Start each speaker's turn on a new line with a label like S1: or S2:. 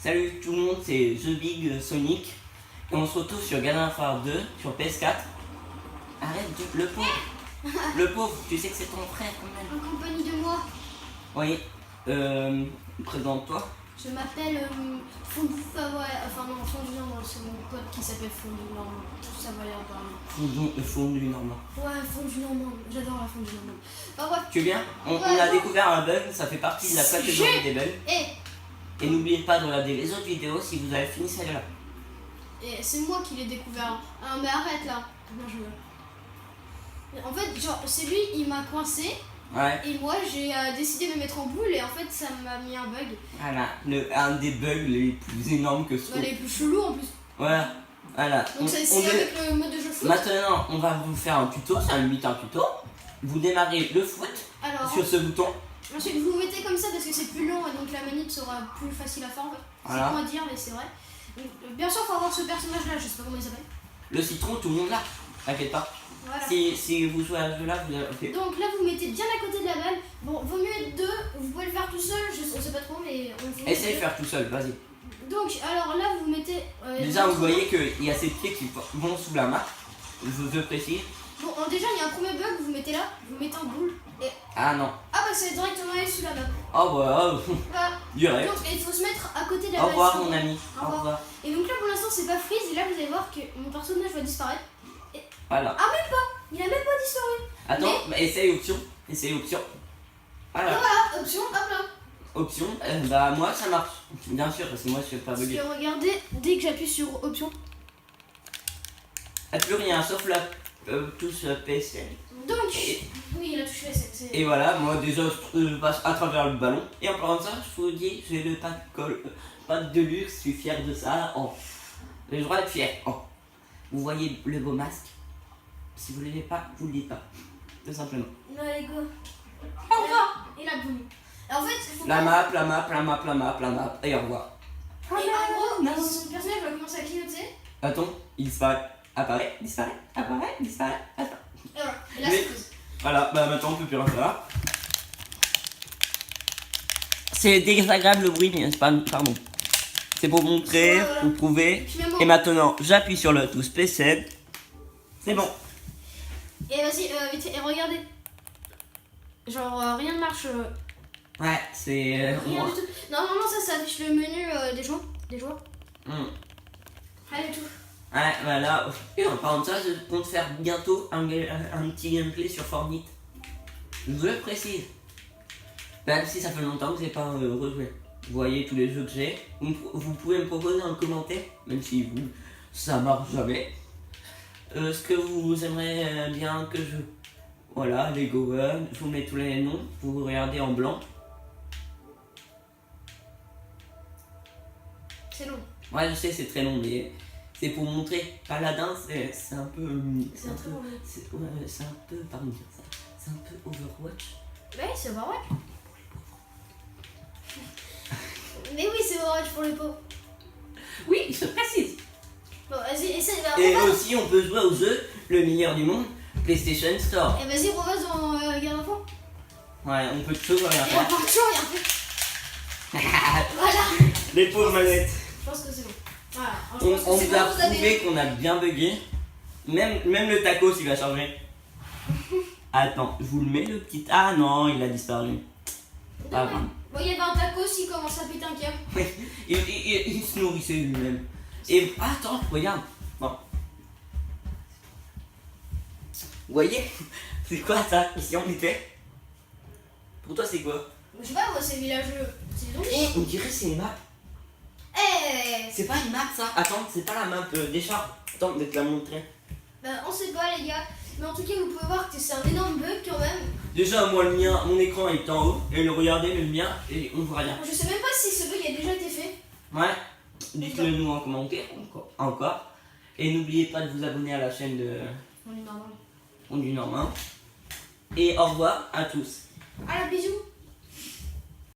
S1: Salut tout le monde, c'est The Big Sonic. Et on se retrouve sur Garden of War 2 sur PS4. Arrête, le pauvre. Le pauvre, tu sais que c'est ton frère quand même.
S2: En compagnie de moi.
S1: Oui, présente-toi.
S2: Je m'appelle Fondou Savoie. Enfin non, Fondou Normand, c'est mon pote qui s'appelle Fondou Normand. Ça va l'air apparemment.
S1: Fondu normand.
S2: Ouais, Fondou Normand. J'adore la Fondou Normand. Bah ouais.
S1: Tu es bien? On
S2: Ouais,
S1: a
S2: non.
S1: découvert un bug, ça fait partie de la catégorie des bugs.
S2: Et
S1: Et n'oubliez pas de regarder les autres vidéos si vous avez fini celle-là.
S2: c'est moi qui l'ai découvert. Ah mais arrête là. Non, je... En fait, genre, c'est lui, il m'a coincé.
S1: Ouais,
S2: Et moi, j'ai décidé de me mettre en boule. Et en fait, ça m'a mis un bug.
S1: voilà, un des bugs les plus énormes que ce
S2: Bah, les plus chelous en plus.
S1: Voilà, voilà.
S2: Donc c'est avec le mode de jeu foot.
S1: Maintenant, on va vous faire un tuto, c'est limite un tuto. Vous démarrez le foot
S2: Alors,
S1: sur ce bouton.
S2: ensuite, vous mettez comme ça parce que c'est plus long et donc la manip sera plus facile à faire en fait.
S1: Voilà.
S2: C'est con à dire, mais c'est vrai. Donc, bien sûr, il faut avoir ce personnage là, je sais pas comment il s'appelle.
S1: Le citron, tout le monde là. T'inquiète pas.
S2: Voilà.
S1: Si vous jouez à ce jeu-là, vous avez... ok.
S2: Donc là, vous mettez bien à côté de la balle. Bon, vaut mieux être deux, vous pouvez le faire tout seul, on sait pas trop, mais on vous
S1: Essaye de faire tout seul, vas-y.
S2: Donc, alors là, vous mettez.
S1: Déjà, vous
S2: votre-
S1: voyez qu'il y a ces pieds qui vont sous la main. Je précise.
S2: Bon, déjà, il y a un premier bug, vous mettez là, vous mettez en boule. Et...
S1: Ah non.
S2: Ah, bah, c'est directement aller sous la balle.
S1: Oh bah,
S2: Voilà.
S1: direct.
S2: Donc, il faut se mettre à côté de la
S1: Au
S2: balle.
S1: revoir
S2: sinon-
S1: mon ami.
S2: Au
S1: Au revoir.
S2: Et donc là, pour l'instant, c'est pas freeze, et là, vous allez voir que mon personnage va disparaître.
S1: Voilà.
S2: Ah, même pas. Il a même pas disparu.
S1: Attends, bah, essaye option. Essaye option.
S2: Et
S1: Voilà.
S2: voilà, option, hop là.
S1: Option, bah moi ça marche. Bien sûr, parce que moi je suis pas
S2: Parce
S1: bugger.
S2: que regardez, dès que j'appuie sur option,
S1: Ah, plus rien, sauf la touche PSN.
S2: donc,
S1: Et,
S2: oui, il a touché, c'est...
S1: et voilà, moi déjà je passe à travers le ballon. Et en parlant de ça, je vous dis, j'ai le pack de luxe, je suis fier de ça. Oh. J'ai le droit d'être fier. Oh. Vous voyez le beau masque? Si vous ne l'aimez pas, vous le dites pas. Tout simplement.
S2: Non, allez, go. Au revoir. Et la boule. En fait, il faut
S1: La
S2: pas...
S1: map, la map, la map, la map, la map. Et au revoir.
S2: Et en gros, son personnage va commencer à clignoter.
S1: Attends, il disparaît. Apparaît, disparaît, apparaît, disparaît. Attends.
S2: Et voilà. Et là,
S1: Mais-
S2: c'est freeze.
S1: Voilà, bah maintenant on peut plus rien faire. C'est désagréable le bruit, mais c'est pas. Pardon. C'est pour montrer,
S2: Voilà.
S1: pour prouver.
S2: Finalement.
S1: Et maintenant, j'appuie sur le touche PC. C'est bon.
S2: Et vas-y, vite fait, et regardez. Genre, rien ne marche.
S1: Ouais, c'est.
S2: Rien du tout. Normalement, ça affiche le menu des joueurs.
S1: Hmm.
S2: Rien du tout.
S1: Ouais, voilà. Et en parlant de ça, je compte faire bientôt un petit gameplay sur Fortnite. Je vous le précise. Même si ça fait longtemps que j'ai pas rejoué. Vous voyez tous les jeux que j'ai. Vous pouvez me proposer un commentaire, même si vous, ça marche jamais. Ce que vous aimeriez bien que je... Voilà, les Gohan, je vous mets tous les noms, vous regardez en blanc.
S2: C'est long.
S1: Ouais, je sais, c'est très long, mais c'est pour montrer. Paladin, c'est un peu...
S2: C'est un peu long.
S1: c'est un peu... Pardon de dire ça. C'est un peu Overwatch.
S2: Ouais, c'est Overwatch. Mais oui, c'est Overwatch pour les pauvres.
S1: Oui, je précise.
S2: Bon, vas-y, essaye. Bah,
S1: Et
S2: repasse.
S1: aussi, on peut jouer au jeu le meilleur du monde, PlayStation Store.
S2: Et vas-y, repasse dans Garde d'enfant.
S1: Ouais, on peut toujours rien
S2: Et la
S1: faire.
S2: peinture, il y a un fait. Voilà.
S1: Les pauvres manettes.
S2: Je pense que c'est bon. Voilà.
S1: On
S2: Je pense que c'est
S1: vous a
S2: bon, vous avez-
S1: prouvé qu'on a bien bugué. Même le tacos, il va changer. Attends, je vous le mets le petit... Ah non, il a disparu. Pas grave.
S2: Bon, il y avait un tacos, il commence à péter un câble.
S1: Oui, il se nourrissait lui-même. Et attends, regarde. Bon. Vous voyez? C'est quoi ça? Ici on était. Pour toi c'est quoi?
S2: Je sais pas, moi, c'est villageux. C'est donc.
S1: On dirait que c'est une map.
S2: Eh
S1: C'est pas une map ça? Attends, c'est pas la map des chars. Attends, de te la montrer.
S2: Ben, on sait pas, les gars. Mais en tout cas, vous pouvez voir que c'est un énorme bug quand même.
S1: Déjà, moi le mien, mon écran est en haut. Et regardez le mien, et on voit rien.
S2: Je sais même pas si ce bug a déjà été fait.
S1: Ouais. Dites-le nous en commentaire encore. Et n'oubliez pas de vous abonner à la chaîne de
S2: On est normal.
S1: On du Normand. Et au revoir à tous.
S2: Allez, bisous.